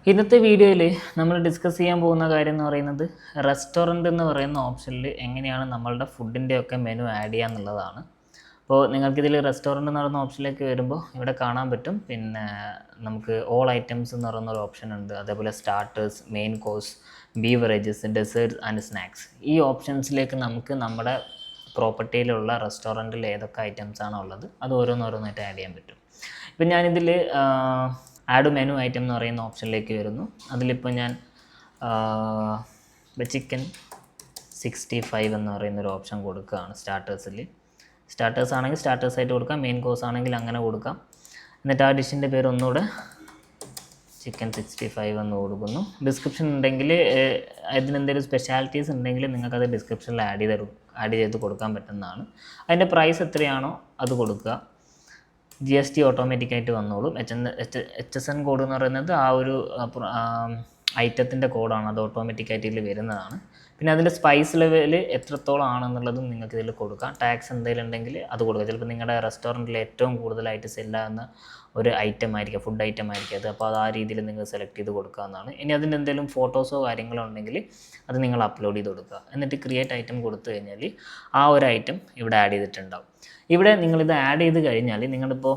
ഇന്നത്തെ വീഡിയോയിൽ നമ്മൾ ഡിസ്കസ് ചെയ്യാൻ പോകുന്ന കാര്യം എന്ന് പറയുന്നത് റെസ്റ്റോറൻറ്റ് എന്ന് പറയുന്ന ഓപ്ഷനിൽ എങ്ങനെയാണ് നമ്മളുടെ ഫുഡിൻ്റെയൊക്കെ മെനു ആഡ് ചെയ്യുക എന്നുള്ളതാണ്. അപ്പോൾ നിങ്ങൾക്കിതിൽ റെസ്റ്റോറൻറ്റ് എന്ന് പറയുന്ന ഓപ്ഷനിലേക്ക് വരുമ്പോൾ ഇവിടെ കാണാൻ പറ്റും. പിന്നെ നമുക്ക് ഓൾ ഐറ്റംസ് എന്ന് പറയുന്ന ഒരു ഓപ്ഷൻ ഉണ്ട്. അതേപോലെ starters, main course, beverages, deserts and snacks. ഈ ഓപ്ഷൻസിലേക്ക് നമുക്ക് നമ്മുടെ പ്രോപ്പർട്ടിയിലുള്ള റെസ്റ്റോറൻറ്റിൽ ഏതൊക്കെ ഐറ്റംസ് ആണോ ഉള്ളത് അത് ഓരോന്നോരോന്നായിട്ട് ആഡ് ചെയ്യാൻ പറ്റും. ഇപ്പം ഞാനിതിൽ ആഡ് മെനു ഐറ്റം എന്ന് പറയുന്ന ഓപ്ഷനിലേക്ക് വരുന്നു. അതിലിപ്പോൾ ഞാൻ ചിക്കൻ 65 എന്ന് പറയുന്നൊരു ഓപ്ഷൻ കൊടുക്കുകയാണ് സ്റ്റാർട്ടേഴ്സിൽ. സ്റ്റാർട്ടേഴ്സ് ആണെങ്കിൽ സ്റ്റാർട്ടേഴ്സായിട്ട് കൊടുക്കാം, മെയിൻ കോഴ്സ് ആണെങ്കിൽ അങ്ങനെ കൊടുക്കാം. എന്നിട്ട് ആ ഡിഷിൻ്റെ പേര് ഒന്നുകൂടെ ചിക്കൻ 65 എന്ന് കൊടുക്കുന്നു. ഡിസ്ക്രിപ്ഷൻ ഉണ്ടെങ്കിൽ ഇതിനെന്തെങ്കിലും സ്പെഷ്യാലിറ്റീസ് ഉണ്ടെങ്കിൽ നിങ്ങൾക്കത് ഡിസ്ക്രിപ്ഷനിൽ ആഡ് ചെയ്ത് കൊടുക്കാൻ പറ്റുന്നതാണ്. അതിൻ്റെ പ്രൈസ് എത്രയാണോ അത് കൊടുക്കുക. GST ഓട്ടോമാറ്റിക്കായിട്ട് വന്നോളും. HSN കോഡ് എന്ന് പറയുന്നത് ആ ഒരു ഐറ്റത്തിൻ്റെ കോഡാണ്, അത് ഓട്ടോമാറ്റിക്കായിട്ട് ഇതിൽ വരുന്നതാണ്. പിന്നെ അതിൻ്റെ സ്പൈസ് ലെവൽ എത്രത്തോളം ആണെന്നുള്ളതും നിങ്ങൾക്ക് ഇതിൽ കൊടുക്കാം. ടാക്സ് എന്തെങ്കിലും ഉണ്ടെങ്കിൽ അത് കൊടുക്കുക. ചിലപ്പോൾ നിങ്ങളുടെ റെസ്റ്റോറൻറ്റിൽ ഏറ്റവും കൂടുതലായിട്ട് സെല്ലാകുന്ന ഒരു ഐറ്റം ആയിരിക്കും, ഫുഡ് ഐറ്റം ആയിരിക്കും അത്. അപ്പോൾ അത് ആ രീതിയിൽ നിങ്ങൾ സെലക്ട് ചെയ്ത് കൊടുക്കാവുന്നതാണ്. ഇനി അതിൻ്റെ എന്തെങ്കിലും ഫോട്ടോസോ കാര്യങ്ങളോ ഉണ്ടെങ്കിൽ അത് നിങ്ങൾ അപ്ലോഡ് ചെയ്ത് കൊടുക്കുക. എന്നിട്ട് ക്രിയേറ്റ് ഐറ്റം കൊടുത്തു കഴിഞ്ഞാൽ ആ ഒരു ഐറ്റം ഇവിടെ ആഡ് ചെയ്തിട്ടുണ്ടാവും. ഇവിടെ നിങ്ങളിത് ആഡ് ചെയ്ത് കഴിഞ്ഞാൽ നിങ്ങളിപ്പോൾ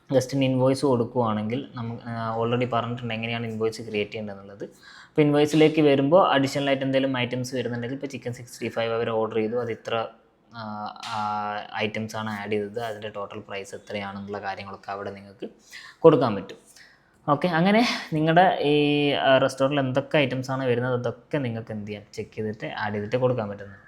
ഗസ്റ്റിന് ഇൻവോയ്സ് കൊടുക്കുകയാണെങ്കിൽ നമുക്ക് ഓൾറെഡി പറഞ്ഞിട്ടുണ്ട് എങ്ങനെയാണ് ഇൻവോയ്സ് ക്രിയേറ്റ് ചെയ്യേണ്ടതെന്നുള്ളത്. അപ്പോൾ ഇൻവോയ്സിലേക്ക് വരുമ്പോൾ അഡീഷണൽ ആയിട്ട് എന്തെങ്കിലും ഐറ്റംസ് വരുന്നുണ്ടെങ്കിൽ ഇപ്പോൾ ചിക്കൻ 65 അവർ ഓർഡർ ചെയ്തു, അത് ഇത്ര ഐറ്റംസാണ് ആഡ് ചെയ്തത്, അതിൻ്റെ ടോട്ടൽ പ്രൈസ് എത്രയാണെന്നുള്ള കാര്യങ്ങളൊക്കെ അവിടെ നിങ്ങൾക്ക് കൊടുക്കാൻ പറ്റും. ഓക്കെ, അങ്ങനെ നിങ്ങളുടെ ഈ റെസ്റ്റോറൻറ്റിൽ എന്തൊക്കെ ഐറ്റംസാണ് വരുന്നത് അതൊക്കെ നിങ്ങൾക്ക് എന്ത് ചെയ്യാം, ചെക്ക് ചെയ്തിട്ട് ആഡ് ചെയ്തിട്ട് കൊടുക്കാൻ പറ്റുന്നത്.